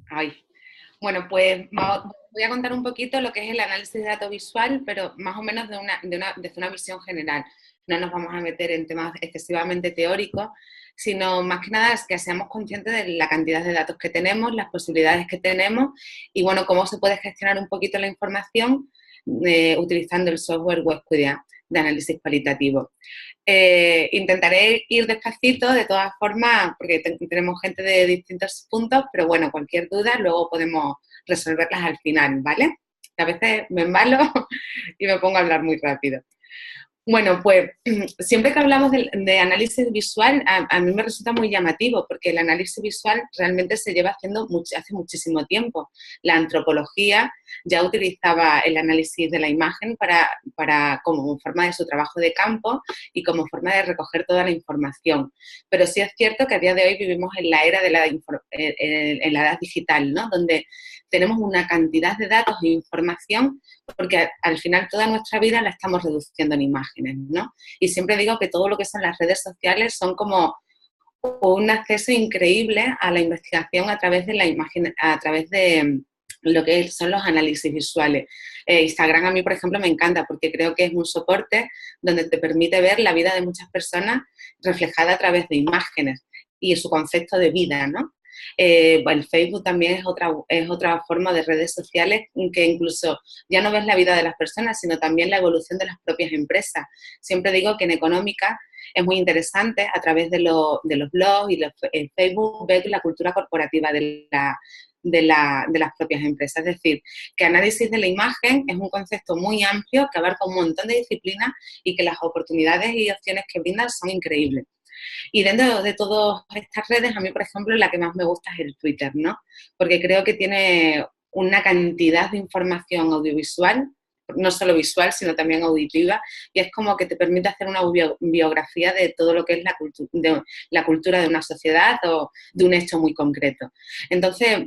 Ay. Bueno, pues voy a contar un poquito lo que es el análisis de datos visual, pero más o menos desde una visión general. No nos vamos a meter en temas excesivamente teóricos, sino más que nada es que seamos conscientes de la cantidad de datos que tenemos, las posibilidades que tenemos y, bueno, cómo se puede gestionar un poquito la información utilizando el software Webquidia de análisis cualitativo. Intentaré ir despacito, de todas formas, porque tenemos gente de distintos puntos, pero bueno, cualquier duda luego podemos resolverlas al final, ¿vale? A veces me embalo y me pongo a hablar muy rápido. Bueno, pues siempre que hablamos de análisis visual, a mí me resulta muy llamativo porque el análisis visual realmente se lleva haciendo hace muchísimo tiempo. La antropología ya utilizaba el análisis de la imagen como forma de su trabajo de campo y como forma de recoger toda la información. Pero sí es cierto que a día de hoy vivimos en la era de en la edad digital, ¿no? Donde tenemos una cantidad de datos e información porque al final toda nuestra vida la estamos reduciendo en imágenes, ¿no? Y siempre digo que todo lo que son las redes sociales son como un acceso increíble a la investigación a través de la imagen, a través de lo que son los análisis visuales. Instagram a mí, por ejemplo, me encanta porque creo que es un soporte donde te permite ver la vida de muchas personas reflejada a través de imágenes y su concepto de vida, ¿no? El Facebook también es otra forma de redes sociales que incluso ya no ves la vida de las personas, sino también la evolución de las propias empresas. Siempre digo que en económica es muy interesante a través de los blogs y el Facebook ver la cultura corporativa de las propias empresas. Es decir, que análisis de la imagen es un concepto muy amplio que abarca un montón de disciplinas y que las oportunidades y opciones que brindan son increíbles. Y dentro de todas estas redes, a mí, por ejemplo, la que más me gusta es el Twitter, ¿no? Porque creo que tiene una cantidad de información audiovisual, no solo visual, sino también auditiva, y es como que te permite hacer una biografía de todo lo que es la cultura de una sociedad o de un hecho muy concreto. Entonces,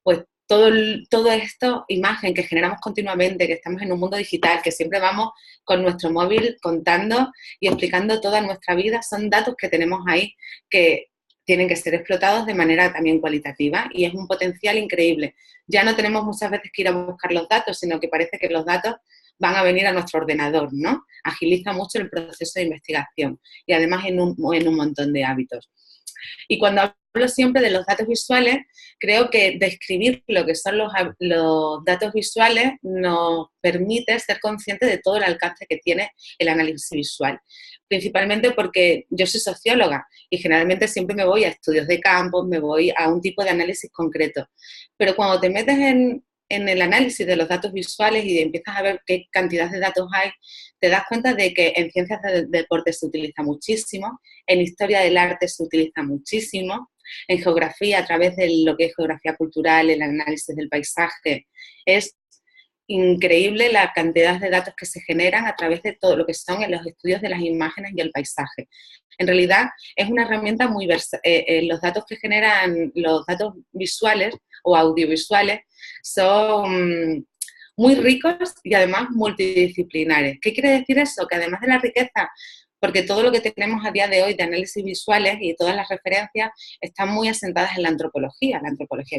pues todo esto, imagen que generamos continuamente, que estamos en un mundo digital, que siempre vamos con nuestro móvil contando y explicando toda nuestra vida, son datos que tenemos ahí que tienen que ser explotados de manera también cualitativa y es un potencial increíble. Ya no tenemos muchas veces que ir a buscar los datos, sino que parece que los datos van a venir a nuestro ordenador, ¿no? Agiliza mucho el proceso de investigación y además en un montón de hábitos. Y cuando hablo siempre de los datos visuales, creo que describir lo que son los datos visuales nos permite ser conscientes de todo el alcance que tiene el análisis visual. Principalmente porque yo soy socióloga y generalmente siempre me voy a estudios de campo, me voy a un tipo de análisis concreto. Pero cuando te metes en el análisis de los datos visuales y empiezas a ver qué cantidad de datos hay, te das cuenta de que en ciencias del deporte se utiliza muchísimo, en historia del arte se utiliza muchísimo, en geografía, a través de lo que es geografía cultural, el análisis del paisaje, es increíble la cantidad de datos que se generan a través de todo lo que son los estudios de las imágenes y el paisaje. En realidad es una herramienta muy versátil. Los datos que generan los datos visuales o audiovisuales son muy ricos y además multidisciplinares. ¿Qué quiere decir eso? Que además de la riqueza, porque todo lo que tenemos a día de hoy de análisis visuales y todas las referencias están muy asentadas en la antropología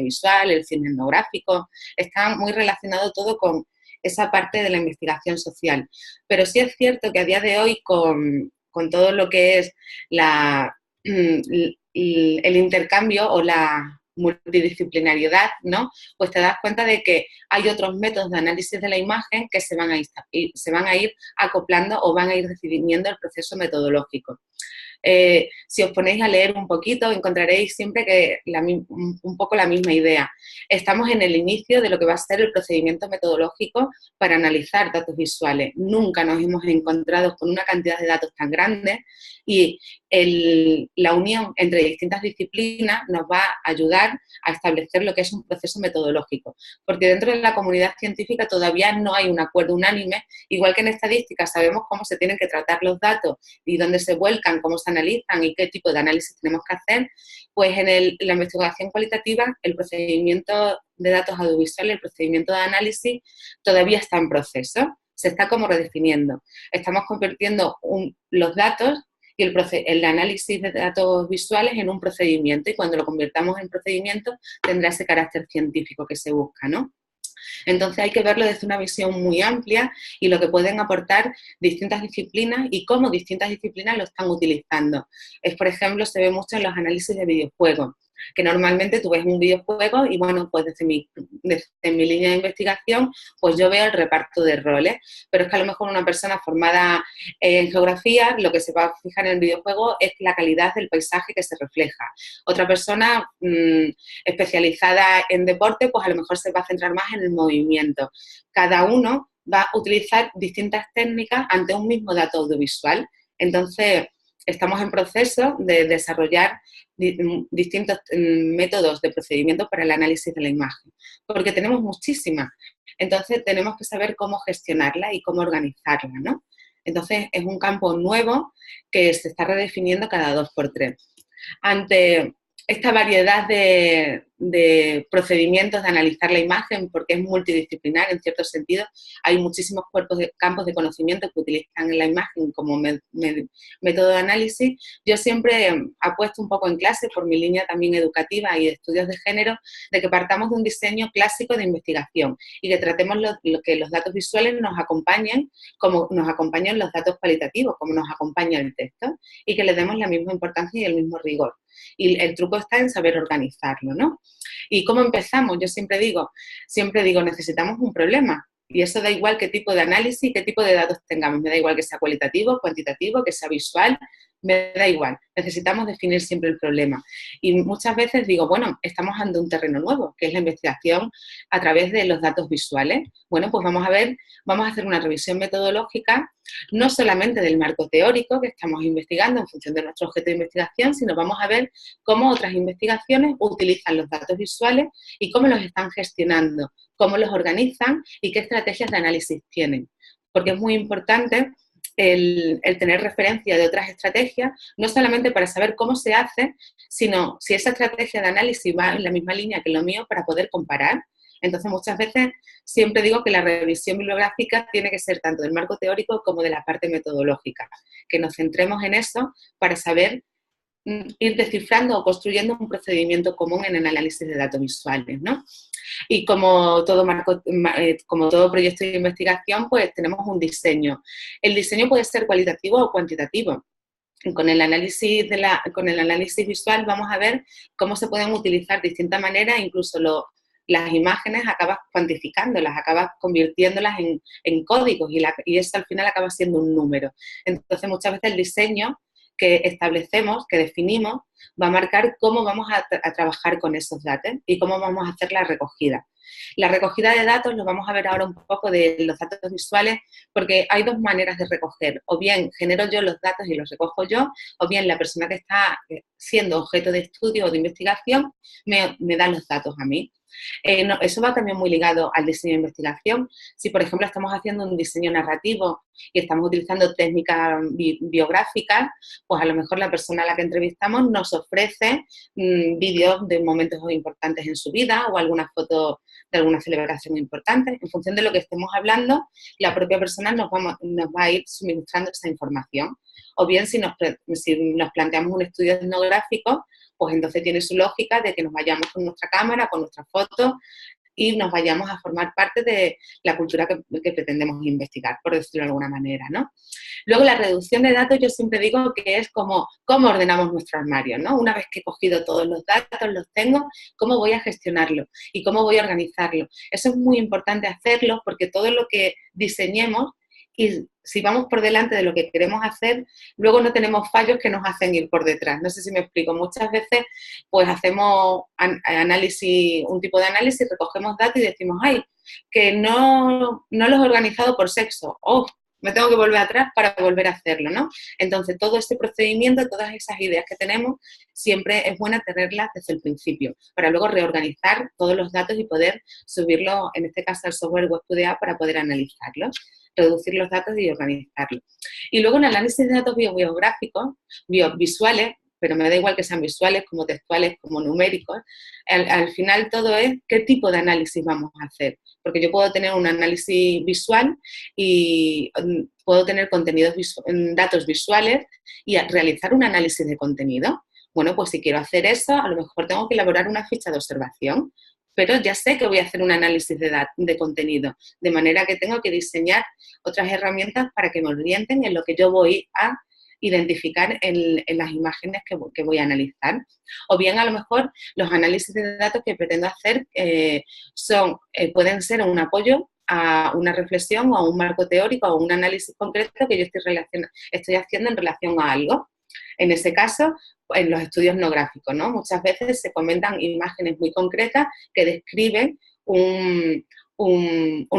visual, el cine etnográfico, está muy relacionado todo con esa parte de la investigación social. Pero sí es cierto que a día de hoy con todo lo que es el intercambio o la multidisciplinariedad, ¿no? Pues te das cuenta de que hay otros métodos de análisis de la imagen que se van a ir acoplando o van a ir definiendo el proceso metodológico. Si os ponéis a leer un poquito, encontraréis siempre que un poco la misma idea. Estamos en el inicio de lo que va a ser el procedimiento metodológico para analizar datos visuales. Nunca nos hemos encontrado con una cantidad de datos tan grande y la unión entre distintas disciplinas nos va a ayudar a establecer lo que es un proceso metodológico, porque dentro de la comunidad científica todavía no hay un acuerdo unánime, igual que en estadística sabemos cómo se tienen que tratar los datos y dónde se vuelcan, cómo se analizan y qué tipo de análisis tenemos que hacer, pues en la investigación cualitativa el procedimiento de datos audiovisuales, el procedimiento de análisis todavía está en proceso, se está como redefiniendo. Estamos convirtiendo los datos y el análisis de datos visuales en un procedimiento, y cuando lo convirtamos en procedimiento tendrá ese carácter científico que se busca, ¿no? Entonces hay que verlo desde una visión muy amplia y lo que pueden aportar distintas disciplinas y cómo distintas disciplinas lo están utilizando. Por ejemplo, se ve mucho en los análisis de videojuegos, que normalmente tú ves un videojuego y bueno, pues desde mi línea de investigación, pues yo veo el reparto de roles, pero es que a lo mejor una persona formada en geografía, lo que se va a fijar en el videojuego es la calidad del paisaje que se refleja. Otra persona especializada en deporte, pues a lo mejor se va a centrar más en el movimiento. Cada uno va a utilizar distintas técnicas ante un mismo dato audiovisual. Entonces, estamos en proceso de desarrollar distintos métodos de procedimiento para el análisis de la imagen, porque tenemos muchísimas. Entonces, tenemos que saber cómo gestionarla y cómo organizarla, ¿no? Entonces, es un campo nuevo que se está redefiniendo cada 2 por 3. Ante esta variedad de procedimientos de analizar la imagen, porque es multidisciplinar en cierto sentido, hay muchísimos campos de conocimiento que utilizan la imagen como método de análisis. Yo siempre apuesto un poco en clase, por mi línea también educativa y de estudios de género, de que partamos de un diseño clásico de investigación y que tratemos que los datos visuales nos acompañen como nos acompañan los datos cualitativos, como nos acompaña el texto, y que le demos la misma importancia y el mismo rigor. Y el truco está en saber organizarlo, ¿no? ¿Y cómo empezamos? Yo siempre digo, necesitamos un problema. Y eso da igual qué tipo de análisis, qué tipo de datos tengamos. Me da igual que sea cualitativo, cuantitativo, que sea visual, me da igual. Necesitamos definir siempre el problema. Y muchas veces digo, bueno, estamos ante un terreno nuevo, que es la investigación a través de los datos visuales. Bueno, pues vamos a hacer una revisión metodológica, no solamente del marco teórico que estamos investigando en función de nuestro objeto de investigación, sino vamos a ver cómo otras investigaciones utilizan los datos visuales y cómo los están gestionando, cómo los organizan y qué estrategias de análisis tienen. Porque es muy importante el tener referencia de otras estrategias, no solamente para saber cómo se hace, sino si esa estrategia de análisis va en la misma línea que lo mío para poder comparar. Entonces, muchas veces siempre digo que la revisión bibliográfica tiene que ser tanto del marco teórico como de la parte metodológica, que nos centremos en eso para saber ir descifrando o construyendo un procedimiento común en el análisis de datos visuales, ¿no? Y como todo proyecto de investigación, pues tenemos un diseño. El diseño puede ser cualitativo o cuantitativo. Con el análisis visual vamos a ver cómo se pueden utilizar de distintas maneras, incluso las imágenes acabas cuantificándolas, acabas convirtiéndolas en códigos y eso al final acaba siendo un número. Entonces, muchas veces el diseño que establecemos, que definimos, va a marcar cómo vamos a trabajar con esos datos y cómo vamos a hacer la recogida. La recogida de datos lo vamos a ver ahora un poco de los datos visuales, porque hay 2 maneras de recoger. O bien genero yo los datos y los recojo yo, o bien la persona que está siendo objeto de estudio o de investigación me da los datos a mí. Eso va también muy ligado al diseño de investigación. Si, por ejemplo, estamos haciendo un diseño narrativo y estamos utilizando técnicas biográficas, pues a lo mejor la persona a la que entrevistamos nos ofrece vídeos de momentos importantes en su vida o alguna foto de alguna celebración importante. En función de lo que estemos hablando, la propia persona nos va a ir suministrando esa información. O bien, si nos planteamos un estudio etnográfico, pues entonces tiene su lógica de que nos vayamos con nuestra cámara, con nuestras fotos y nos vayamos a formar parte de la cultura que pretendemos investigar, por decirlo de alguna manera, ¿no? Luego, la reducción de datos yo siempre digo que es como cómo ordenamos nuestro armario, ¿no? Una vez que he cogido todos los datos, los tengo, ¿cómo voy a gestionarlo? ¿Y cómo voy a organizarlo? Eso es muy importante hacerlo porque todo lo que diseñemos, y si vamos por delante de lo que queremos hacer, luego no tenemos fallos que nos hacen ir por detrás. No sé si me explico. Muchas veces pues hacemos un tipo de análisis, recogemos datos y decimos, ay, que no los he organizado por sexo. Oh, me tengo que volver atrás para volver a hacerlo, ¿no? Entonces, todo este procedimiento, todas esas ideas que tenemos, siempre es buena tenerlas desde el principio, para luego reorganizar todos los datos y poder subirlos, en este caso, al software WebQDA para poder analizarlos, reducir los datos y organizarlos. Y luego en el análisis de datos biográficos, visuales, pero me da igual que sean visuales, como textuales, como numéricos. Al final todo es qué tipo de análisis vamos a hacer, porque yo puedo tener un análisis visual y puedo tener datos visuales y realizar un análisis de contenido. Bueno, pues si quiero hacer eso, a lo mejor tengo que elaborar una ficha de observación, pero ya sé que voy a hacer un análisis de contenido, de manera que tengo que diseñar otras herramientas para que me orienten en lo que yo voy a identificar en las imágenes que voy a analizar. O bien, a lo mejor, los análisis de datos que pretendo hacer pueden ser un apoyo a una reflexión o a un marco teórico o un análisis concreto que yo estoy haciendo en relación a algo. En ese caso, en los estudios no gráficos, ¿no? Muchas veces se comentan imágenes muy concretas que describen un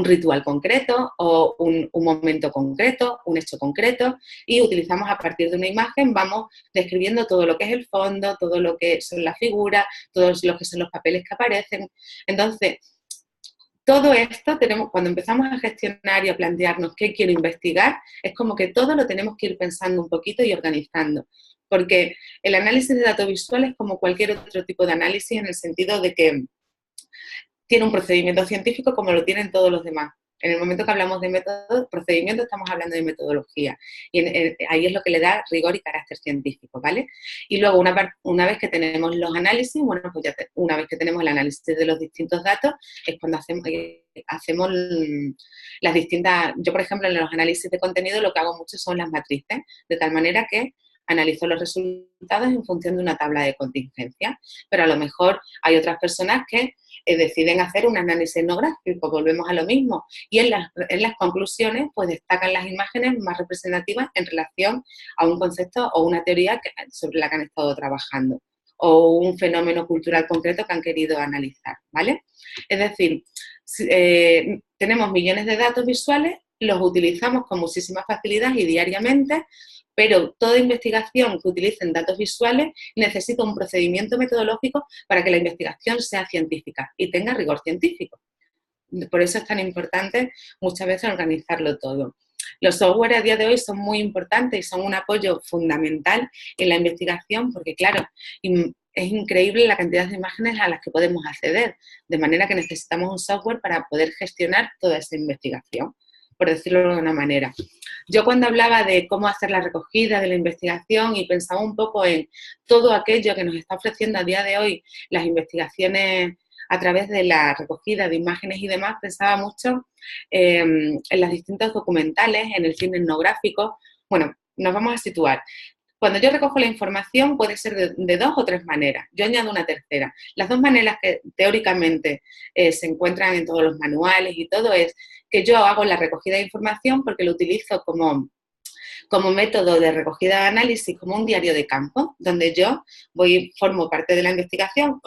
ritual concreto o un momento concreto, un hecho concreto, y utilizamos a partir de una imagen, vamos describiendo todo lo que es el fondo, todo lo que son las figuras, todos lo que son los papeles que aparecen. Entonces, todo esto cuando empezamos a gestionar y a plantearnos qué quiero investigar, es como que todo lo tenemos que ir pensando un poquito y organizando. Porque el análisis de datos visuales es como cualquier otro tipo de análisis en el sentido de que tiene un procedimiento científico como lo tienen todos los demás. En el momento que hablamos de procedimiento, estamos hablando de metodología. Y ahí es lo que le da rigor y carácter científico, ¿vale? Y luego, una vez que tenemos los análisis, bueno, pues una vez que tenemos el análisis de los distintos datos, es cuando hacemos las distintas... Yo, por ejemplo, en los análisis de contenido lo que hago mucho son las matrices, de tal manera que analizo los resultados en función de una tabla de contingencia. Pero a lo mejor hay otras personas que deciden hacer un análisis etnográfico, volvemos a lo mismo, y en las conclusiones pues destacan las imágenes más representativas en relación a un concepto o una teoría sobre la que han estado trabajando, o un fenómeno cultural concreto que han querido analizar, ¿vale? Es decir, tenemos millones de datos visuales, los utilizamos con muchísima facilidad y diariamente, pero toda investigación que utilicen datos visuales necesita un procedimiento metodológico para que la investigación sea científica y tenga rigor científico. Por eso es tan importante muchas veces organizarlo todo. Los software a día de hoy son muy importantes y son un apoyo fundamental en la investigación porque, claro, es increíble la cantidad de imágenes a las que podemos acceder, de manera que necesitamos un software para poder gestionar toda esa investigación, por decirlo de una manera. Yo cuando hablaba de cómo hacer la recogida de la investigación y pensaba un poco en todo aquello que nos está ofreciendo a día de hoy las investigaciones a través de la recogida de imágenes y demás, pensaba mucho en los distintos documentales, en el cine etnográfico. Bueno, nos vamos a situar. Cuando yo recojo la información puede ser de dos o tres maneras. Yo añado una tercera. Las dos maneras que teóricamente se encuentran en todos los manuales y todo es que yo hago la recogida de información porque lo utilizo como método de recogida de análisis, como un diario de campo, donde yo formo parte de la investigación,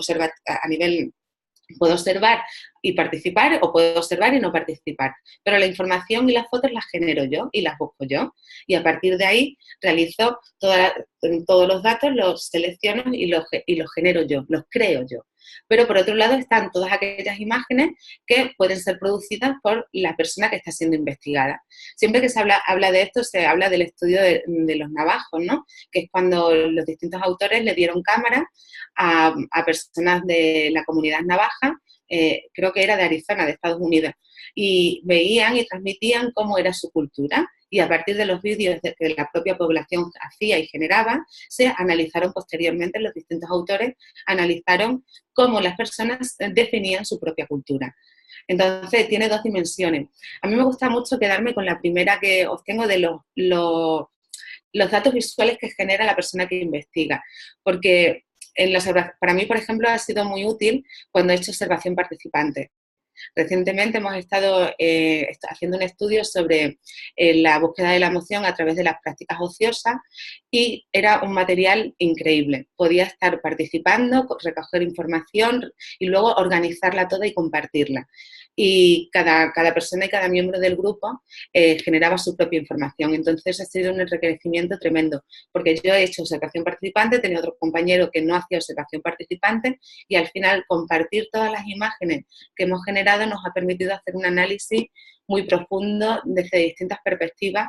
puedo observar y participar o puedo observar y no participar, pero la información y las fotos las genero yo y las busco yo y a partir de ahí realizo todos los datos, los selecciono y los genero yo, los creo yo. Pero por otro lado están todas aquellas imágenes que pueden ser producidas por la persona que está siendo investigada. Siempre que se habla de esto, se habla del estudio de los navajos, ¿no? Que es cuando los distintos autores le dieron cámara a personas de la comunidad navaja, creo que era de Arizona, de Estados Unidos, y veían y transmitían cómo era su cultura. Y a partir de los vídeos que la propia población hacía y generaba, se analizaron posteriormente, los distintos autores analizaron cómo las personas definían su propia cultura. Entonces, tiene dos dimensiones. A mí me gusta mucho quedarme con la primera que obtengo de los datos visuales que genera la persona que investiga, porque para mí, por ejemplo, ha sido muy útil cuando he hecho observación participante. Recientemente hemos estado haciendo un estudio sobre la búsqueda de la emoción a través de las prácticas ociosas y era un material increíble. Podía estar participando, recoger información y luego organizarla toda y compartirla. Y cada persona y cada miembro del grupo generaba su propia información. Entonces ha sido un enriquecimiento tremendo, porque yo he hecho observación participante, tenía otro compañero que no hacía observación participante y al final compartir todas las imágenes que hemos generado nos ha permitido hacer un análisis muy profundo desde distintas perspectivas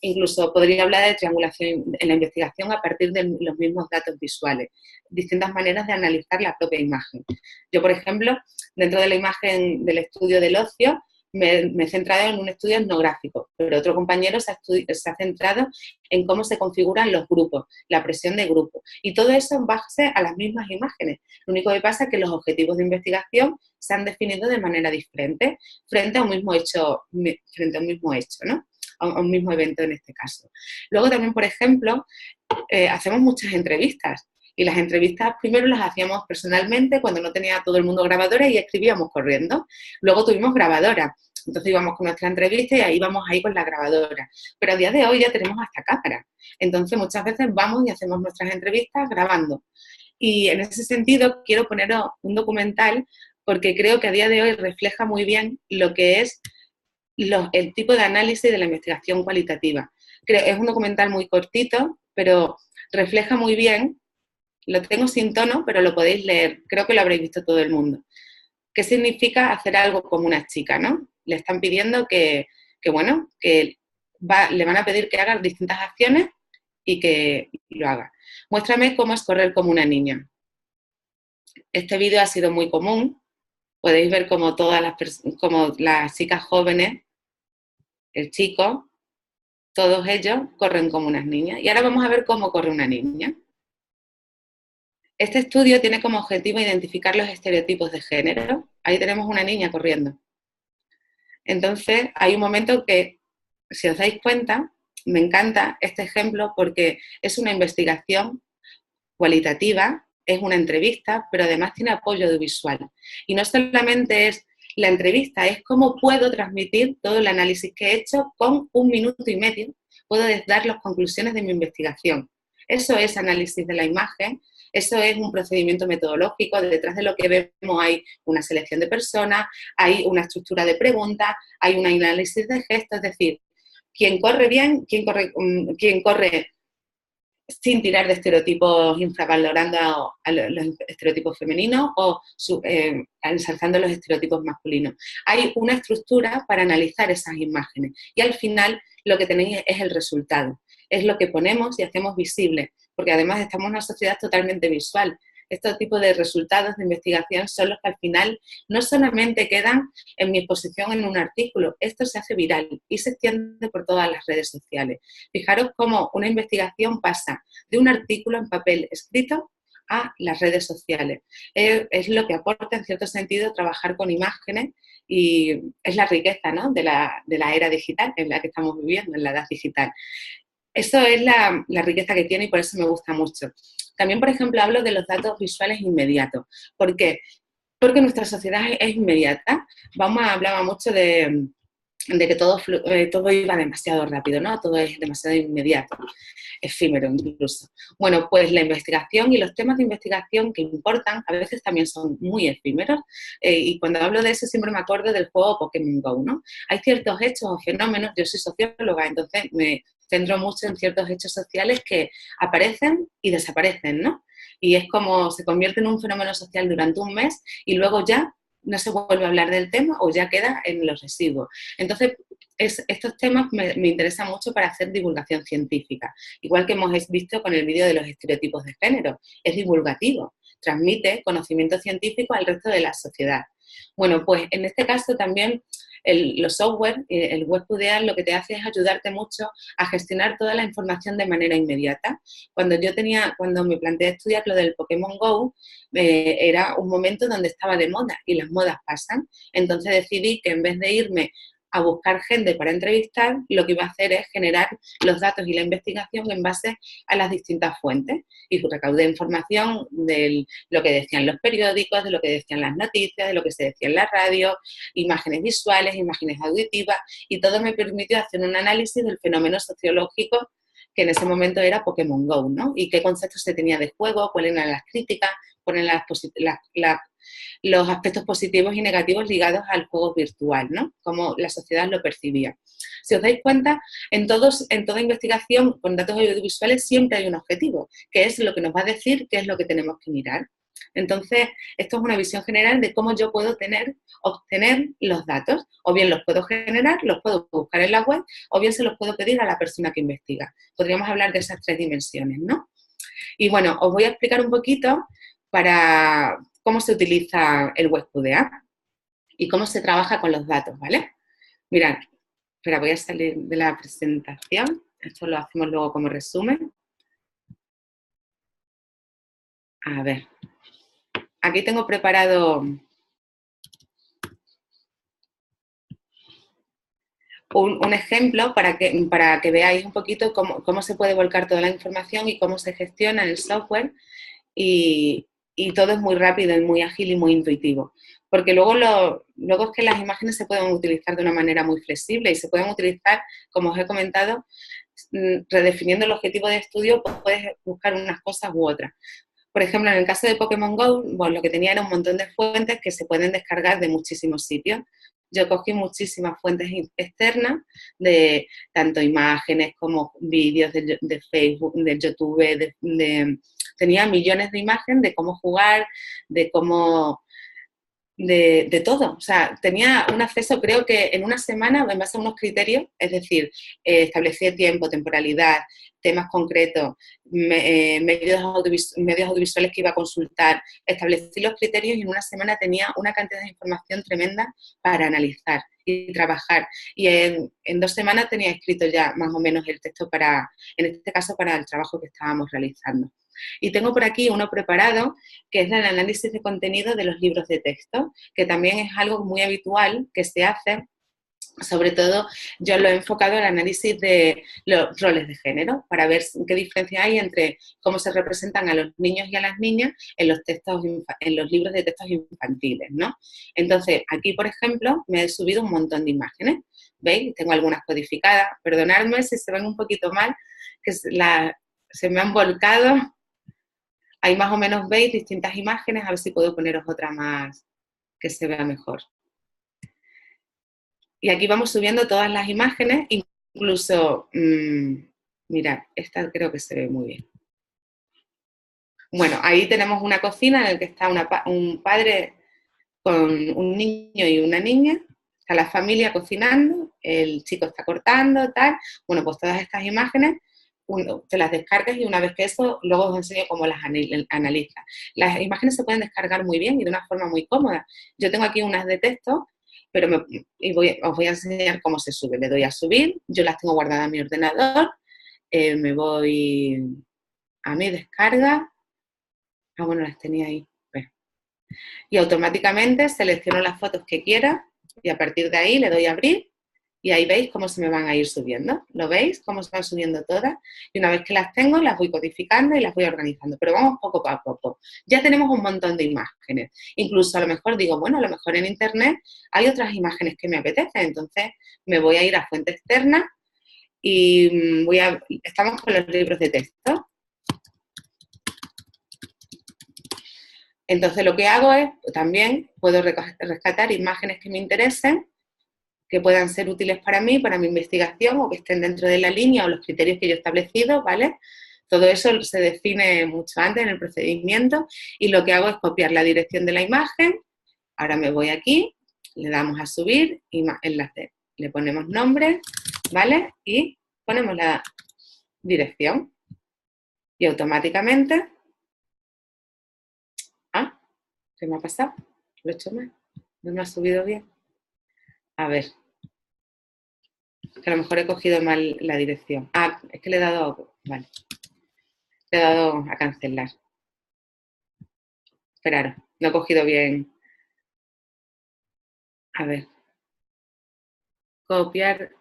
Incluso podría hablar de triangulación en la investigación a partir de los mismos datos visuales, distintas maneras de analizar la propia imagen. Yo, por ejemplo, dentro de la imagen del estudio del ocio, me he centrado en un estudio etnográfico, pero otro compañero se ha centrado en cómo se configuran los grupos, la presión de grupo, y todo eso en base a las mismas imágenes. Lo único que pasa es que los objetivos de investigación se han definido de manera diferente frente a un mismo hecho, ¿no? A un mismo evento en este caso. Luego también, por ejemplo, hacemos muchas entrevistas, y las entrevistas primero las hacíamos personalmente cuando no tenía todo el mundo grabadora y escribíamos corriendo. Luego tuvimos grabadora, entonces íbamos con nuestra entrevista y ahí íbamos ahí con la grabadora. Pero a día de hoy ya tenemos hasta cámara, entonces muchas veces vamos y hacemos nuestras entrevistas grabando. Y en ese sentido quiero poner un documental porque creo que a día de hoy refleja muy bien lo que es el tipo de análisis de la investigación cualitativa. Es un documental muy cortito, pero refleja muy bien, lo tengo sin tono, pero lo podéis leer, creo que lo habréis visto todo el mundo. ¿Qué significa hacer algo como una chica, no? Le están pidiendo que le van a pedir que haga distintas acciones y que lo haga. Muéstrame cómo es correr como una niña. Este vídeo ha sido muy común, podéis ver como como las chicas jóvenes, el chico, todos ellos corren como unas niñas. Y ahora vamos a ver cómo corre una niña. Este estudio tiene como objetivo identificar los estereotipos de género. Ahí tenemos una niña corriendo. Entonces, hay un momento que, si os dais cuenta, me encanta este ejemplo porque es una investigación cualitativa, es una entrevista, pero además tiene apoyo audiovisual. Y no solamente es la entrevista, es cómo puedo transmitir todo el análisis que he hecho con 1 minuto y medio, puedo dar las conclusiones de mi investigación. Eso es análisis de la imagen, eso es un procedimiento metodológico, detrás de lo que vemos hay una selección de personas, hay una estructura de preguntas, hay un análisis de gestos, es decir, quién corre bien, quién corre sin tirar de estereotipos, infravalorando a los estereotipos femeninos o ensalzando los estereotipos masculinos. Hay una estructura para analizar esas imágenes y al final lo que tenéis es el resultado, es lo que ponemos y hacemos visible, porque además estamos en una sociedad totalmente visual. Estos tipos de resultados de investigación son los que al final no solamente quedan en mi exposición en un artículo, esto se hace viral y se extiende por todas las redes sociales. Fijaros cómo una investigación pasa de un artículo en papel escrito a las redes sociales. Es lo que aporta en cierto sentido trabajar con imágenes y es la riqueza, ¿no?, de la era digital en la que estamos viviendo, en la edad digital. Eso es la riqueza que tiene y por eso me gusta mucho. También, por ejemplo, hablo de los datos visuales inmediatos. ¿Por qué? Porque nuestra sociedad es inmediata. Hablaba mucho de que todo iba demasiado rápido, ¿no? Todo es demasiado inmediato, efímero incluso. Bueno, pues la investigación y los temas de investigación que importan a veces también son muy efímeros y cuando hablo de eso siempre me acuerdo del juego Pokémon GO, ¿no? Hay ciertos hechos o fenómenos, yo soy socióloga, entonces me centro mucho en ciertos hechos sociales que aparecen y desaparecen, ¿no? Y es como se convierte en un fenómeno social durante un mes y luego ya no se vuelve a hablar del tema o ya queda en los residuos. Entonces, estos temas me interesan mucho para hacer divulgación científica. Igual que hemos visto con el vídeo de los estereotipos de género. Es divulgativo, transmite conocimiento científico al resto de la sociedad. Bueno, pues en este caso también los software, el WebQDA, lo que te hace es ayudarte mucho a gestionar toda la información de manera inmediata. Cuando me planteé estudiar lo del Pokémon GO, era un momento donde estaba de moda y las modas pasan. Entonces decidí que en vez de irme a buscar gente para entrevistar, lo que iba a hacer es generar los datos y la investigación en base a las distintas fuentes. Y recaudé información de lo que decían los periódicos, de lo que decían las noticias, de lo que se decía en la radio, imágenes visuales, imágenes auditivas, y todo me permitió hacer un análisis del fenómeno sociológico que en ese momento era Pokémon GO, ¿no? Y qué conceptos se tenía de juego, cuáles eran las críticas, cuáles eran los aspectos positivos y negativos ligados al juego virtual, ¿no? Cómo la sociedad lo percibía. Si os dais cuenta, en toda investigación con datos audiovisuales siempre hay un objetivo, que es lo que nos va a decir qué es lo que tenemos que mirar. Entonces, esto es una visión general de cómo yo puedo obtener los datos. O bien los puedo generar, los puedo buscar en la web, o bien se los puedo pedir a la persona que investiga. Podríamos hablar de esas tres dimensiones, ¿no? Y bueno, os voy a explicar un poquito para cómo se utiliza el WebQDA y cómo se trabaja con los datos, ¿vale? Mirad, espera, voy a salir de la presentación. Esto lo hacemos luego como resumen. A ver, aquí tengo preparado un ejemplo para que veáis un poquito cómo se puede volcar toda la información y cómo se gestiona el software y todo es muy rápido y muy ágil y muy intuitivo. Porque luego es que las imágenes se pueden utilizar de una manera muy flexible y se pueden utilizar, como os he comentado, redefiniendo el objetivo de estudio, puedes buscar unas cosas u otras. Por ejemplo, en el caso de Pokémon GO, bueno, lo que tenía era un montón de fuentes que se pueden descargar de muchísimos sitios. Yo cogí muchísimas fuentes externas de tanto imágenes como vídeos de Facebook, de YouTube, tenía millones de imágenes de cómo jugar, de cómo de todo. O sea, tenía un acceso, creo que en una semana, en base a unos criterios, es decir, establecí tiempo, temporalidad, temas concretos, medios audiovisuales que iba a consultar, establecí los criterios y en una semana tenía una cantidad de información tremenda para analizar y trabajar. Y en 2 semanas tenía escrito ya más o menos el texto en este caso, para el trabajo que estábamos realizando. Y tengo por aquí uno preparado, que es el análisis de contenido de los libros de texto, que también es algo muy habitual que se hace. Sobre todo, yo lo he enfocado en el análisis de los roles de género, para ver qué diferencia hay entre cómo se representan a los niños y a las niñas en los libros de textos infantiles, ¿no? Entonces, aquí, por ejemplo, me he subido un montón de imágenes, ¿veis? Tengo algunas codificadas, perdonadme si se ven un poquito mal, que se me han volcado. Ahí más o menos veis distintas imágenes, a ver si puedo poneros otra más que se vea mejor. Y aquí vamos subiendo todas las imágenes, incluso, mirad, esta creo que se ve muy bien. Bueno, ahí tenemos una cocina en la que está un padre con un niño y una niña, está la familia cocinando, el chico está cortando, tal. Bueno, pues todas estas imágenes te las descargas y una vez que eso, luego os enseño cómo las analizas. Las imágenes se pueden descargar muy bien y de una forma muy cómoda. Yo tengo aquí unas de texto, pero os voy a enseñar cómo se sube. Le doy a subir, yo las tengo guardadas en mi ordenador, me voy a mi descarga. Ah, bueno, las tenía ahí. Y automáticamente selecciono las fotos que quiera y a partir de ahí le doy a abrir y ahí veis cómo se me van a ir subiendo. ¿Lo veis? Cómo se van subiendo todas. Y una vez que las tengo, las voy codificando y las voy organizando. Pero vamos poco a poco. Ya tenemos un montón de imágenes. Incluso a lo mejor digo, bueno, a lo mejor en Internet hay otras imágenes que me apetecen. Entonces me voy a ir a fuente externa y estamos con los libros de texto. Entonces lo que hago es, también puedo rescatar imágenes que me interesen, que puedan ser útiles para mí, para mi investigación, o que estén dentro de la línea o los criterios que yo he establecido, ¿vale? Todo eso se define mucho antes en el procedimiento y lo que hago es copiar la dirección de la imagen. Ahora me voy aquí, le damos a subir, enlace, le ponemos nombre, ¿vale? Y ponemos la dirección y automáticamente... Ah, ¿qué me ha pasado? Lo he hecho mal, no me ha subido bien. A ver, que a lo mejor he cogido mal la dirección. Ah, es que le he dado... Vale. Le he dado a cancelar. Esperaros, no he cogido bien. A ver. Copiar...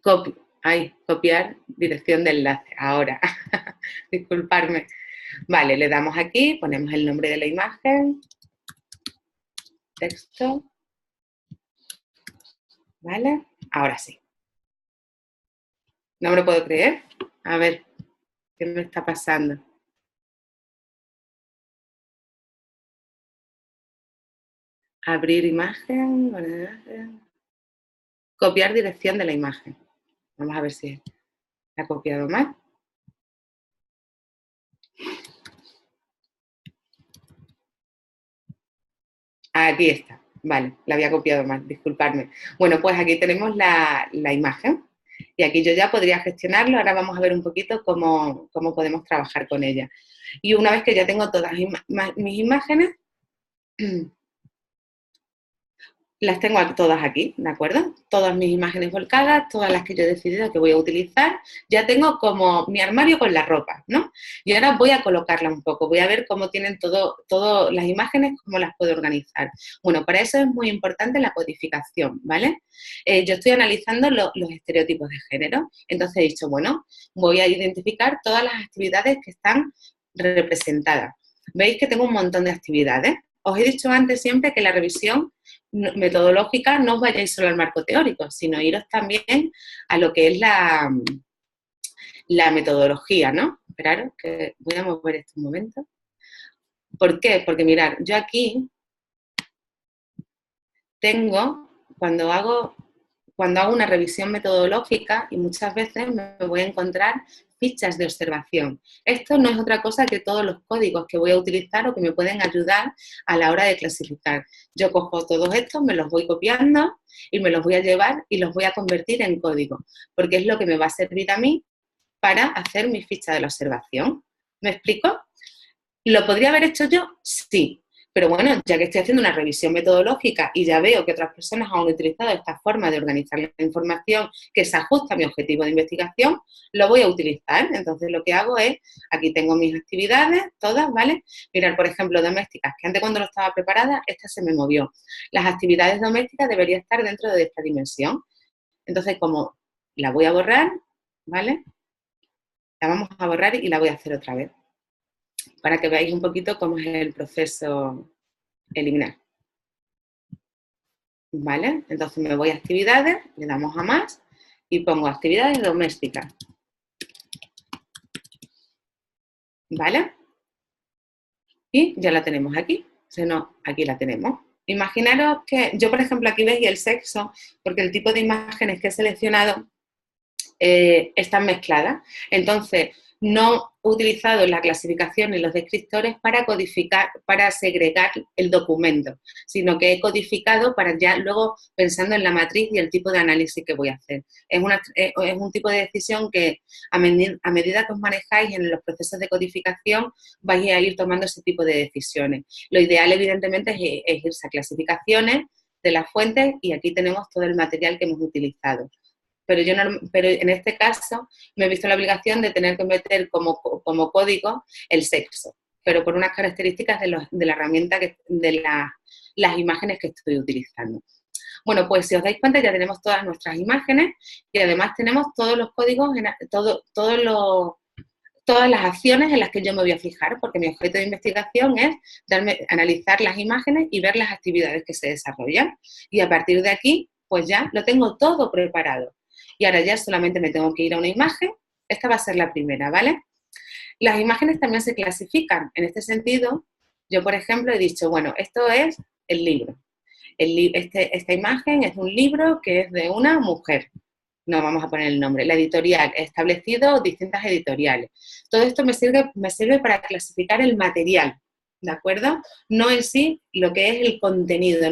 copiar dirección de enlace. Ahora. Disculparme. Vale, le damos aquí, ponemos el nombre de la imagen. Texto. Vale. Ahora sí. No me lo puedo creer. A ver, ¿qué me está pasando? Abrir imagen. Copiar dirección de la imagen. Vamos a ver si ha copiado mal. Aquí está, vale, la había copiado mal, disculpadme. Bueno, pues aquí tenemos la imagen y aquí yo ya podría gestionarlo. Ahora vamos a ver un poquito cómo podemos trabajar con ella. Y una vez que ya tengo todas mis imágenes, las tengo todas aquí, ¿de acuerdo? Todas mis imágenes volcadas, todas las que yo he decidido que voy a utilizar, ya tengo como mi armario con la ropa, ¿no? Y ahora voy a colocarla un poco, voy a ver cómo tienen todas las imágenes, cómo las puedo organizar. Bueno, para eso es muy importante la codificación, ¿vale? Yo estoy analizando los estereotipos de género, entonces he dicho, bueno, voy a identificar todas las actividades que están representadas. ¿Veis que tengo un montón de actividades? Os he dicho antes siempre que la revisión metodológica no os vayáis solo al marco teórico, sino iros también a lo que es la metodología, ¿no? Esperaros que voy a mover esto un momento. ¿Por qué? Porque mirad, yo aquí tengo, cuando hago una revisión metodológica, y muchas veces me voy a encontrar fichas de observación. Esto no es otra cosa que todos los códigos que voy a utilizar o que me pueden ayudar a la hora de clasificar. Yo cojo todos estos, me los voy copiando y me los voy a llevar y los voy a convertir en código, porque es lo que me va a servir a mí para hacer mi ficha de la observación. ¿Me explico? ¿Lo podría haber hecho yo? Sí. Pero bueno, ya que estoy haciendo una revisión metodológica y ya veo que otras personas han utilizado esta forma de organizar la información que se ajusta a mi objetivo de investigación, lo voy a utilizar. Entonces lo que hago es, aquí tengo mis actividades, todas, ¿vale? Mirar, por ejemplo, domésticas, que antes cuando no estaba preparada, esta se me movió. Las actividades domésticas deberían estar dentro de esta dimensión. Entonces, como la voy a borrar, ¿vale? La vamos a borrar y la voy a hacer otra vez, para que veáis un poquito cómo es el proceso eliminar. ¿Vale? Entonces me voy a actividades, le damos a más y pongo actividades domésticas. ¿Vale? Y ya la tenemos aquí. Si no, aquí la tenemos. Imaginaros que yo, por ejemplo, aquí veis el sexo, porque el tipo de imágenes que he seleccionado están mezcladas. Entonces, no he utilizado la clasificación ni los descriptores para codificar, para segregar el documento, sino que he codificado para ya luego pensando en la matriz y el tipo de análisis que voy a hacer. Es un tipo de decisión que a medida que os manejáis en los procesos de codificación vais a ir tomando ese tipo de decisiones. Lo ideal, evidentemente, es irse a clasificaciones de las fuentes y aquí tenemos todo el material que hemos utilizado. Pero en este caso me he visto la obligación de tener que meter como código el sexo, pero por unas características de la herramienta, las imágenes que estoy utilizando. Bueno, pues si os dais cuenta ya tenemos todas nuestras imágenes y además tenemos todos los códigos, todas las acciones en las que yo me voy a fijar, porque mi objeto de investigación es analizar las imágenes y ver las actividades que se desarrollan. Y a partir de aquí, pues ya lo tengo todo preparado. Y ahora ya solamente me tengo que ir a una imagen. Esta va a ser la primera, ¿vale? Las imágenes también se clasifican. En este sentido, yo, por ejemplo, he dicho, bueno, esto es el libro. Esta imagen es un libro que es de una mujer. No vamos a poner el nombre. La editorial, he establecido distintas editoriales. Todo esto me sirve para clasificar el material, ¿de acuerdo? No en sí lo que es el contenido,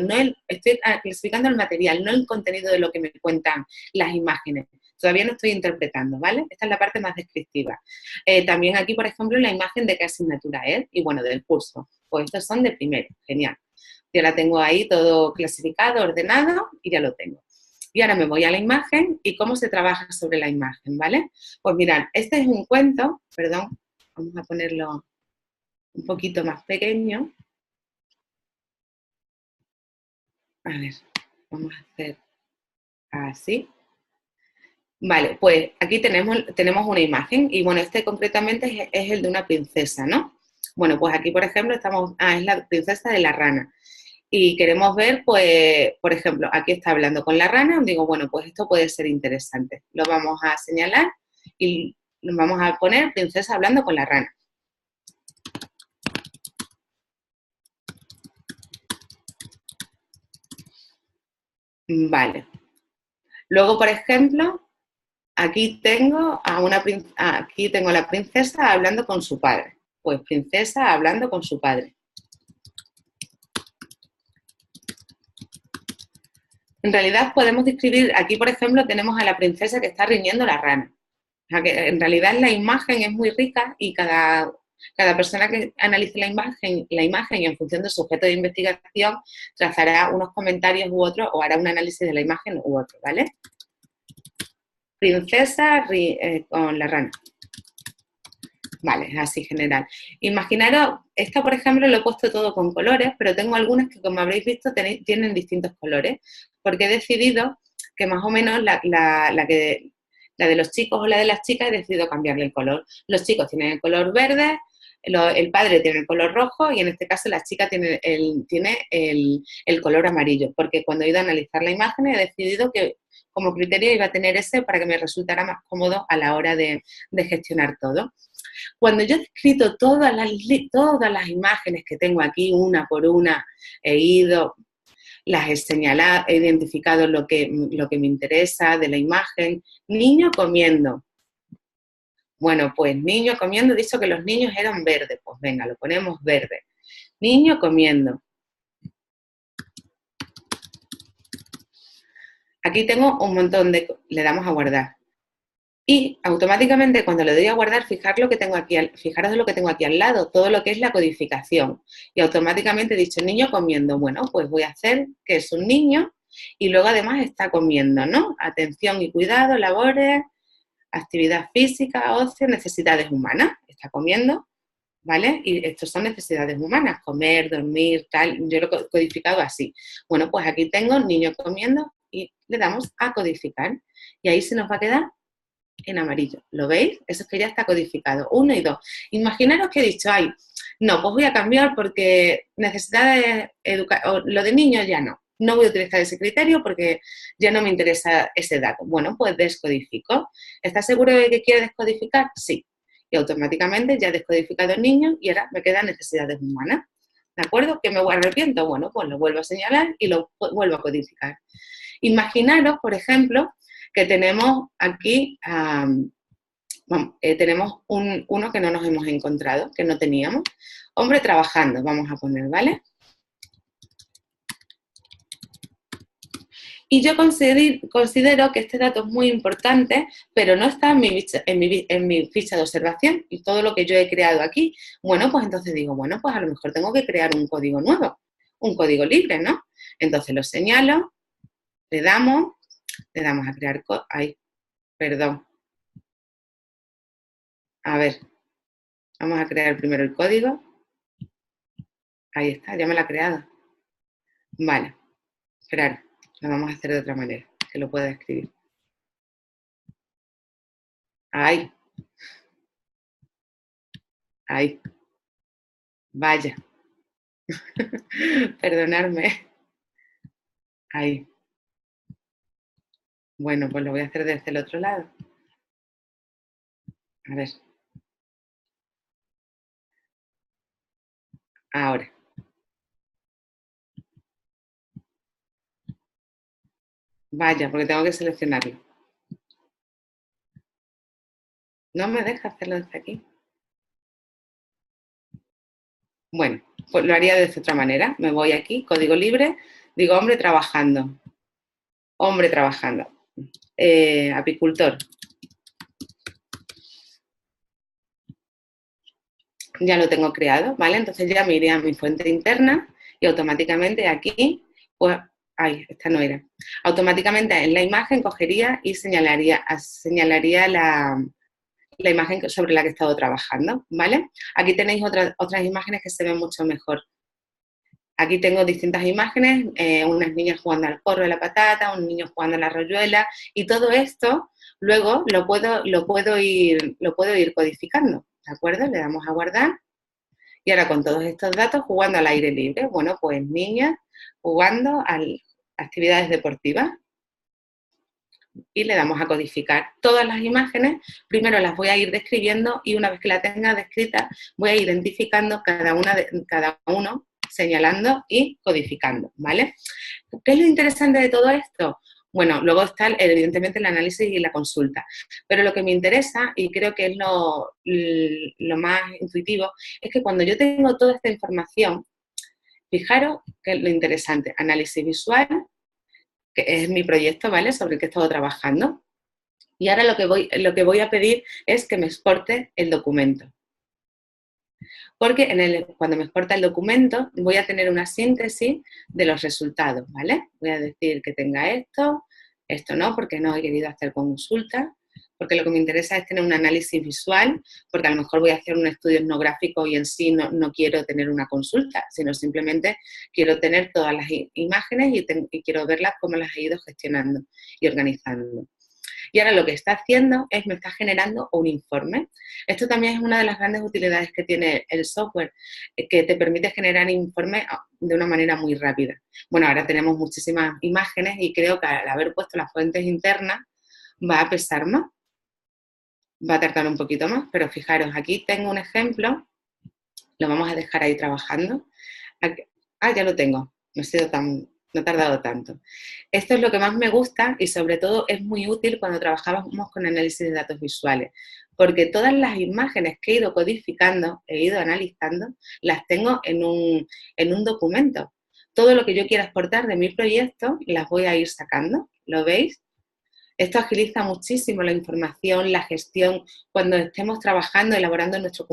estoy clasificando el material, no el contenido de lo que me cuentan las imágenes. Todavía no estoy interpretando, ¿vale? Esta es la parte más descriptiva. También aquí, por ejemplo, la imagen de qué asignatura es y, bueno, del curso. Pues estos son de primero, genial. Ya la tengo ahí todo clasificado, ordenado y ya lo tengo. Y ahora me voy a la imagen y cómo se trabaja sobre la imagen, ¿vale? Pues mirad, este es un cuento, perdón, vamos a ponerlo un poquito más pequeño. A ver, vamos a hacer así. Vale, pues aquí tenemos una imagen y bueno, este concretamente es el de una princesa, ¿no? Bueno, pues aquí, por ejemplo, es la princesa de la rana. Y queremos ver, pues, por ejemplo, aquí está hablando con la rana, digo, bueno, pues esto puede ser interesante. Lo vamos a señalar y nos vamos a poner princesa hablando con la rana. Vale. Luego, por ejemplo, aquí tengo la princesa hablando con su padre. Pues princesa hablando con su padre. En realidad podemos describir, aquí por ejemplo tenemos a la princesa que está riñendo la rana. O sea que en realidad la imagen es muy rica y cada persona que analice la imagen y en función de su objeto de investigación trazará unos comentarios u otros o hará un análisis de la imagen u otro, ¿vale? Princesa con la rana. Vale, es así general. Imaginaros, esta por ejemplo lo he puesto todo con colores, pero tengo algunas que como habréis visto tienen distintos colores, porque he decidido que más o menos la de los chicos o la de las chicas he decidido cambiarle el color. Los chicos tienen el color verde, el padre tiene el color rojo y en este caso la chica tiene el color amarillo, porque cuando he ido a analizar la imagen he decidido que como criterio iba a tener ese para que me resultara más cómodo a la hora de gestionar todo. Cuando yo he escrito todas las imágenes que tengo aquí, una por una, he ido, las he señalado, he identificado lo que me interesa de la imagen. Niño comiendo. Bueno, pues niño comiendo, he dicho que los niños eran verdes. Pues venga, lo ponemos verde. Niño comiendo. Aquí tengo un montón le damos a guardar. Y automáticamente cuando le doy a guardar, fijaros lo que tengo aquí al lado, todo lo que es la codificación. Y automáticamente he dicho, niño comiendo. Bueno, pues voy a hacer que es un niño y luego además está comiendo, ¿no? Atención y cuidado, labores, actividad física, ocio, necesidades humanas. Está comiendo, ¿vale? Y estos son necesidades humanas, comer, dormir, tal. Yo lo he codificado así. Bueno, pues aquí tengo niño comiendo y le damos a codificar. Y ahí se nos va a quedar en amarillo. ¿Lo veis? Eso es que ya está codificado. 1 y 2. Imaginaros que he dicho, ay, no, pues voy a cambiar porque necesidades educativas, lo de niños ya no. No voy a utilizar ese criterio porque ya no me interesa ese dato. Bueno, pues descodifico. ¿Estás seguro de que quiere descodificar? Sí. Y automáticamente ya he descodificado el niño y ahora me quedan necesidades humanas. ¿De acuerdo? ¿Que me arrepiento? Bueno, pues lo vuelvo a señalar y lo vuelvo a codificar. Imaginaros, por ejemplo, que tenemos aquí, tenemos uno que no nos hemos encontrado, que no teníamos. Hombre trabajando, vamos a poner, ¿vale? Y yo considero que este dato es muy importante, pero no está en mi ficha de observación y todo lo que yo he creado aquí. Bueno, pues entonces digo, bueno, pues a lo mejor tengo que crear un código nuevo, un código libre, ¿no? Entonces lo señalo, le damos a crear, ay, perdón. A ver, vamos a crear primero el código. Ahí está, ya me lo ha creado. Vale, esperar, lo vamos a hacer de otra manera, que lo pueda escribir. Ahí. Ahí. Vaya. Perdonadme. Ahí. Bueno, pues lo voy a hacer desde el otro lado. A ver. Ahora. Vaya, porque tengo que seleccionarlo. No me deja hacerlo desde aquí. Bueno, pues lo haría de otra manera. Me voy aquí, código libre, digo hombre trabajando. Hombre trabajando. Apicultor. Ya lo tengo creado, ¿vale? Entonces ya me iría a mi fuente interna y automáticamente aquí, pues, ay, esta no era. Automáticamente en la imagen cogería y señalaría la imagen sobre la que he estado trabajando, ¿vale? Aquí tenéis otras imágenes que se ven mucho mejor. Aquí tengo distintas imágenes, unas niñas jugando al corro de la patata, un niño jugando a la rayuela, y todo esto luego lo puedo ir codificando, ¿de acuerdo? Le damos a guardar, y ahora con todos estos datos jugando al aire libre, bueno, pues niñas jugando a actividades deportivas, y le damos a codificar todas las imágenes. Primero las voy a ir describiendo y una vez que la tenga descrita voy a ir identificando cada uno, señalando y codificando, ¿vale? ¿Qué es lo interesante de todo esto? Bueno, luego está evidentemente el análisis y la consulta, pero lo que me interesa, y creo que es lo más intuitivo, es que cuando yo tengo toda esta información, fijaros que es lo interesante, análisis visual, que es mi proyecto, ¿vale? Sobre el que he estado trabajando. Y ahora lo que voy a pedir es que me exporte el documento. Porque cuando me exporta el documento voy a tener una síntesis de los resultados, ¿vale? Voy a decir que tenga esto, esto no, porque no he querido hacer consulta, porque lo que me interesa es tener un análisis visual, porque a lo mejor voy a hacer un estudio etnográfico y en sí no quiero tener una consulta, sino simplemente quiero tener todas las imágenes y quiero verlas cómo las he ido gestionando y organizando. Y ahora lo que está haciendo es me está generando un informe. Esto también es una de las grandes utilidades que tiene el software, que te permite generar informes de una manera muy rápida. Bueno, ahora tenemos muchísimas imágenes y creo que al haber puesto las fuentes internas va a pesar más, va a tardar un poquito más, pero fijaros, aquí tengo un ejemplo, lo vamos a dejar ahí trabajando. Aquí, ya lo tengo, no he tardado tanto. Esto es lo que más me gusta y sobre todo es muy útil cuando trabajamos con análisis de datos visuales, porque todas las imágenes que he ido codificando, he ido analizando, las tengo en un documento. Todo lo que yo quiera exportar de mi proyecto, las voy a ir sacando, ¿lo veis? Esto agiliza muchísimo la información, la gestión, cuando estemos trabajando, elaborando nuestro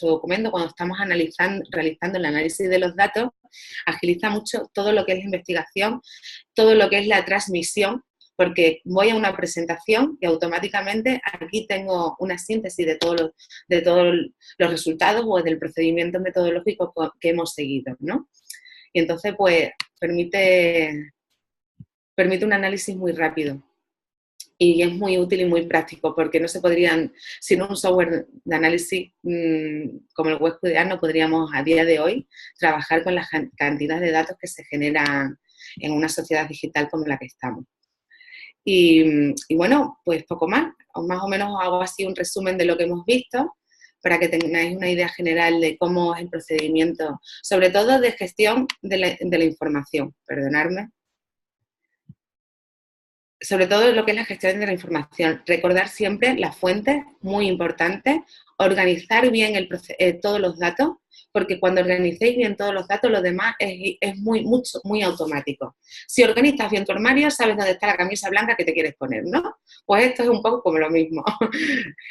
documento, cuando estamos realizando el análisis de los datos, agiliza mucho todo lo que es la investigación, todo lo que es la transmisión, porque voy a una presentación y automáticamente aquí tengo una síntesis de todos los resultados o del procedimiento metodológico que hemos seguido, ¿no? Y entonces, pues, permite un análisis muy rápido. Y es muy útil y muy práctico porque no se podrían, sin un software de análisis como el WebQDA, no podríamos a día de hoy trabajar con la cantidad de datos que se generan en una sociedad digital como la que estamos. Y bueno, pues poco más. Más o menos hago así un resumen de lo que hemos visto para que tengáis una idea general de cómo es el procedimiento, sobre todo de gestión de la información. Perdonadme. Sobre todo lo que es la gestión de la información. Recordar siempre las fuentes, muy importante. Organizar bien todos los datos, porque cuando organicéis bien todos los datos, lo demás es muy automático. Si organizas bien tu armario, sabes dónde está la camisa blanca que te quieres poner, ¿no? Pues esto es un poco como lo mismo.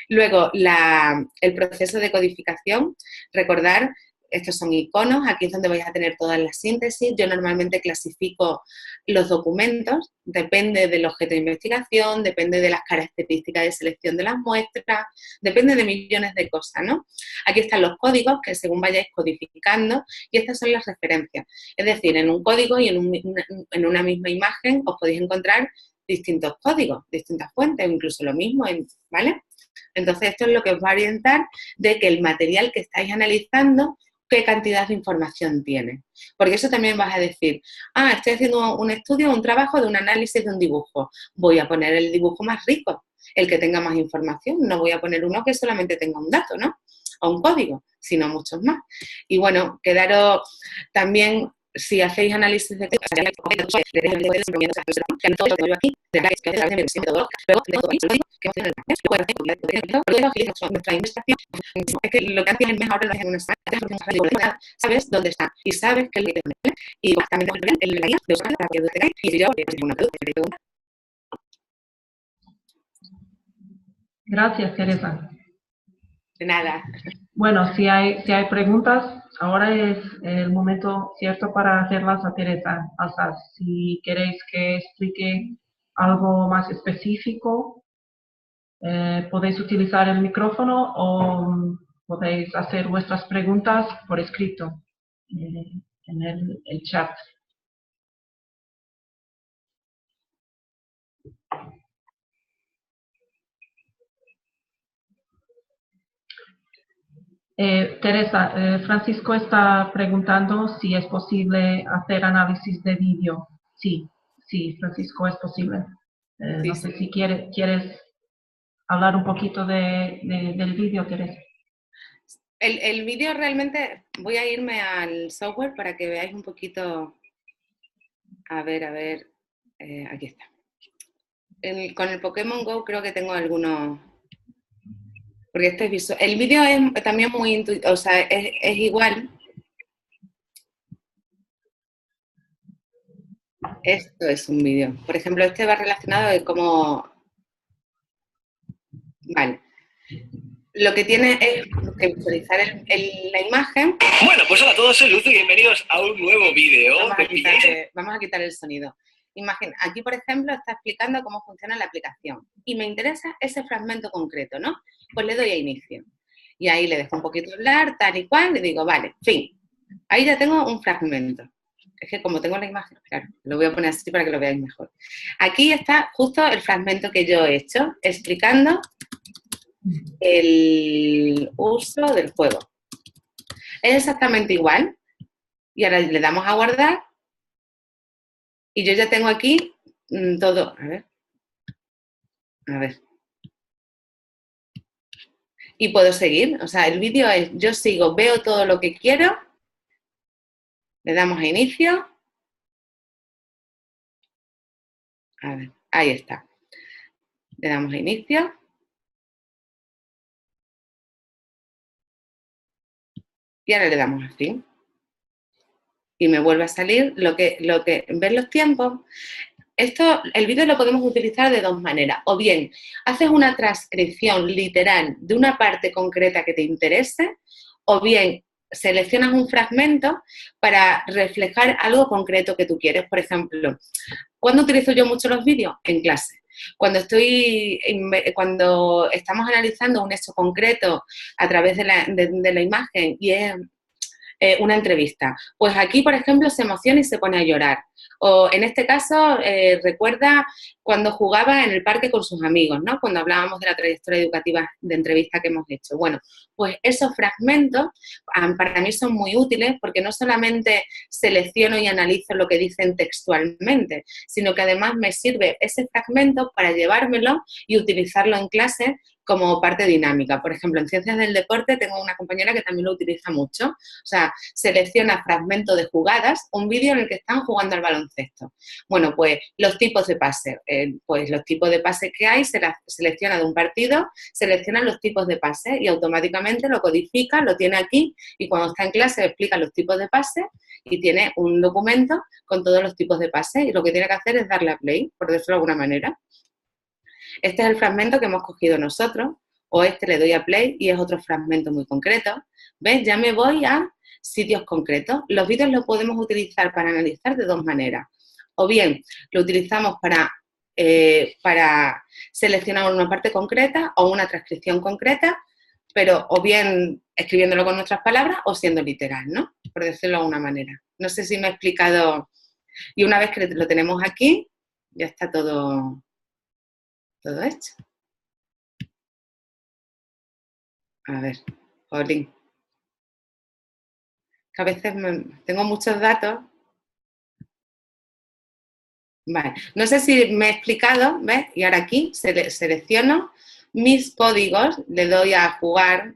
Luego, el proceso de codificación, recordar. Estos son iconos, aquí es donde vais a tener todas las síntesis. Yo normalmente clasifico los documentos, depende del objeto de investigación, depende de las características de selección de las muestras, depende de millones de cosas, ¿no? Aquí están los códigos que según vayáis codificando y estas son las referencias. Es decir, en un código y en una misma imagen os podéis encontrar distintos códigos, distintas fuentes, incluso lo mismo, ¿vale? Entonces esto es lo que os va a orientar de que el material que estáis analizando qué cantidad de información tiene. Porque eso también vas a decir, estoy haciendo un estudio, un trabajo de un análisis de un dibujo. Voy a poner el dibujo más rico, el que tenga más información. No voy a poner uno que solamente tenga un dato, ¿no? O un código, sino muchos más. Y bueno, quedaros también, si hacéis análisis de texto, es que lo que haces es mejor sabes dónde está y sabes que el y también el de la guía de usar para que tengáis y si yo una pregunta. Gracias, Teresa. De nada. Bueno, si hay preguntas, ahora es el momento cierto para hacerlas a Teresa. O sea, si queréis que explique algo más específico, podéis utilizar el micrófono o podéis hacer vuestras preguntas por escrito en el chat. Teresa, Francisco está preguntando si es posible hacer análisis de vídeo. Sí, Francisco, es posible. No sé si quieres hablar un poquito del vídeo, Teresa. El vídeo realmente, voy a irme al software para que veáis un poquito, a ver, aquí está. Con el Pokémon Go creo que tengo algunos, porque este es visual. El vídeo es también muy intuitivo, o sea, es igual. Esto es un vídeo. Por ejemplo, este va relacionado de cómo... Vale. Lo que tiene es que visualizar la imagen. Bueno, pues hola a todos, soy Luz y bienvenidos a un nuevo vídeo. Vamos a quitar el sonido. Imagina, aquí por ejemplo está explicando cómo funciona la aplicación y me interesa ese fragmento concreto, ¿no? Pues le doy a inicio y ahí le dejo un poquito hablar, tal y cual, le digo, vale, fin. Ahí ya tengo un fragmento. Es que como tengo la imagen, claro, lo voy a poner así para que lo veáis mejor. Aquí está justo el fragmento que yo he hecho, explicando el uso del juego. Es exactamente igual. Y ahora le damos a guardar. Y yo ya tengo aquí todo. A ver. A ver. Y puedo seguir. O sea, el vídeo es, yo sigo, veo todo lo que quiero. Le damos a inicio. A ver, ahí está. Le damos a inicio. Y ahora le damos a fin. Y me vuelve a salir lo que ver los tiempos. Esto, el vídeo lo podemos utilizar de dos maneras. O bien, haces una transcripción literal de una parte concreta que te interese, o bien seleccionas un fragmento para reflejar algo concreto que tú quieres. Por ejemplo, ¿cuándo utilizo yo mucho los vídeos? En clase. Cuando estamos analizando un hecho concreto a través de la imagen y es una entrevista. Pues aquí, por ejemplo, se emociona y se pone a llorar. O en este caso, recuerda cuando jugaba en el parque con sus amigos, ¿no? Cuando hablábamos de la trayectoria educativa de entrevista que hemos hecho. Bueno, pues esos fragmentos para mí son muy útiles porque no solamente selecciono y analizo lo que dicen textualmente, sino que además me sirve ese fragmento para llevármelo y utilizarlo en clase como parte dinámica. Por ejemplo, en Ciencias del Deporte tengo una compañera que también lo utiliza mucho. O sea, selecciona fragmentos de jugadas, un vídeo en el que están jugando al baloncesto. Bueno, pues los tipos de pase. Pues los tipos de pase que hay, se selecciona de un partido, selecciona los tipos de pase y automáticamente lo codifica, lo tiene aquí y cuando está en clase explica los tipos de pase y tiene un documento con todos los tipos de pase y lo que tiene que hacer es darle a play, por decirlo de alguna manera. Este es el fragmento que hemos cogido nosotros, o este le doy a play y es otro fragmento muy concreto. ¿Ves? Ya me voy a sitios concretos. Los vídeos los podemos utilizar para analizar de dos maneras. O bien lo utilizamos para seleccionar una parte concreta o una transcripción concreta, pero o bien escribiéndolo con nuestras palabras o siendo literal, ¿no? Por decirlo de alguna manera. No sé si me he explicado. Y una vez que lo tenemos aquí, ya está todo hecho. A ver, Jolín. Que a veces tengo muchos datos. Vale, no sé si me he explicado, ¿ves? Y ahora aquí selecciono mis códigos, le doy a jugar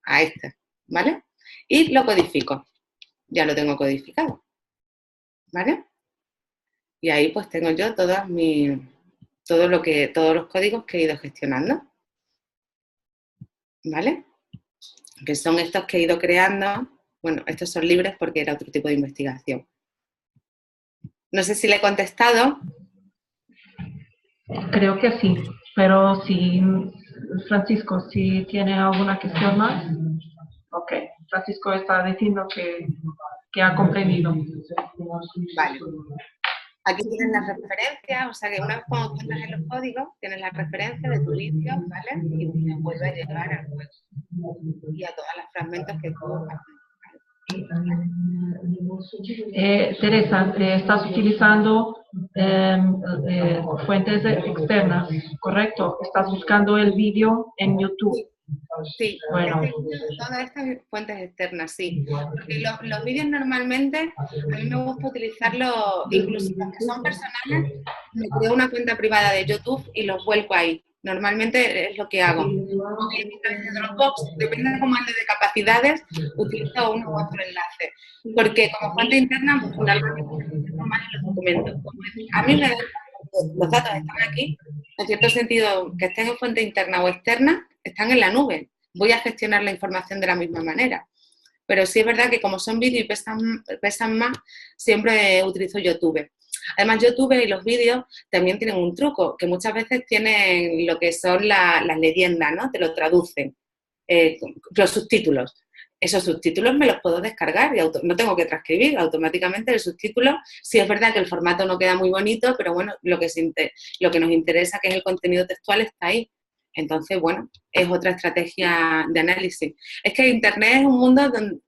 a este, ¿vale? Y lo codifico. Ya lo tengo codificado, ¿vale? Y ahí pues tengo yo todos los códigos que he ido gestionando, ¿vale? Que son estos que he ido creando. Bueno, estos son libres porque era otro tipo de investigación. No sé si le he contestado. Creo que sí, pero si Francisco, si tiene alguna cuestión más. Ok, Francisco está diciendo que ha comprendido. Vale. Aquí tienes las referencias, o sea que una vez cuando entras en los códigos, tienes la referencia de tu vídeo, ¿vale? Y te vuelve a llegar al juego y a todos los fragmentos que tú has. Teresa, estás utilizando fuentes externas, ¿correcto? Estás buscando el vídeo en YouTube. Sí, bueno. Todas estas fuentes externas, sí. Porque los vídeos normalmente, a mí me gusta utilizarlos, incluso los que son personales, me creo una cuenta privada de YouTube y los vuelco ahí. Normalmente es lo que hago. O bien a través de Dropbox, depende de cómo ande de capacidades, utilizo uno u otro enlace. Porque como fuente interna, normalmente tengo más en los documentos. A mí me da los datos están aquí, en cierto sentido, que estén en fuente interna o externa, están en la nube. Voy a gestionar la información de la misma manera. Pero sí es verdad que como son vídeos y pesan más, siempre utilizo YouTube. Además, YouTube y los vídeos también tienen un truco, que muchas veces tienen lo que son las leyendas, ¿no? Te lo traducen, los subtítulos. Esos subtítulos me los puedo descargar y no tengo que transcribir automáticamente el subtítulo. Sí es verdad que el formato no queda muy bonito, pero bueno, lo que nos interesa, que es el contenido textual, está ahí. Entonces, bueno, es otra estrategia de análisis. Es que Internet es un mundo donde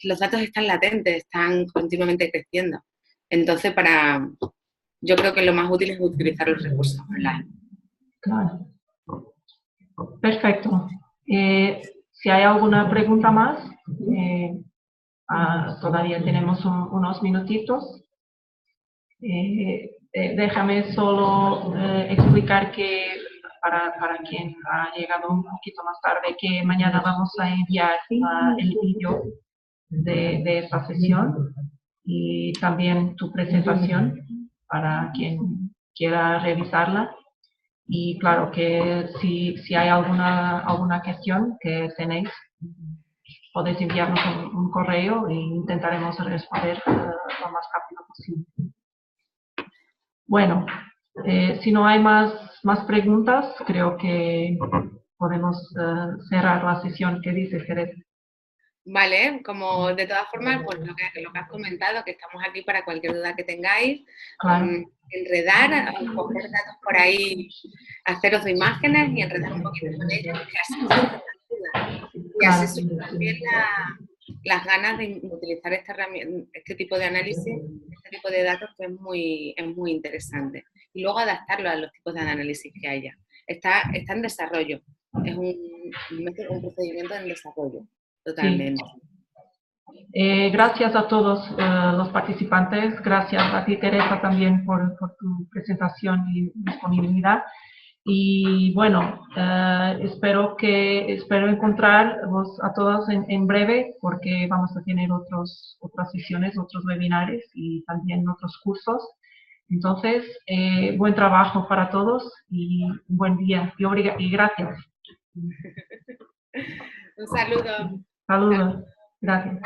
los datos están latentes, están continuamente creciendo. Entonces, yo creo que lo más útil es utilizar los recursos online. Claro. Perfecto. Si hay alguna pregunta más, todavía tenemos unos minutitos. Déjame solo explicar que para quien ha llegado un poquito más tarde, que mañana vamos a enviar el vídeo de esta sesión y también tu presentación para quien quiera revisarla. Y claro que si hay alguna cuestión que tenéis, podéis enviarnos un correo e intentaremos responder lo más rápido posible. Bueno, si no hay más preguntas, creo que podemos cerrar la sesión. ¿Qué dices, Teresa? Vale, como de todas formas, pues lo que has comentado, que estamos aquí para cualquier duda que tengáis, Claro. Enredar, coger datos por ahí, haceros de imágenes y enredar un poquito con ellos, que así surgen las dudas. Y así surgen también las ganas de utilizar esta herramienta, este tipo de análisis, este tipo de datos, que es muy interesante. Y luego adaptarlo a los tipos de análisis que haya. Está en desarrollo, es un procedimiento en desarrollo. Totalmente. Sí. Gracias a todos los participantes, gracias a ti, Teresa, también por tu presentación y disponibilidad. Y bueno, espero encontrarlos a todos en breve, porque vamos a tener otras sesiones, otros webinarios y también otros cursos. Entonces, buen trabajo para todos y un buen día y gracias. Un saludo. Saludos. Gracias.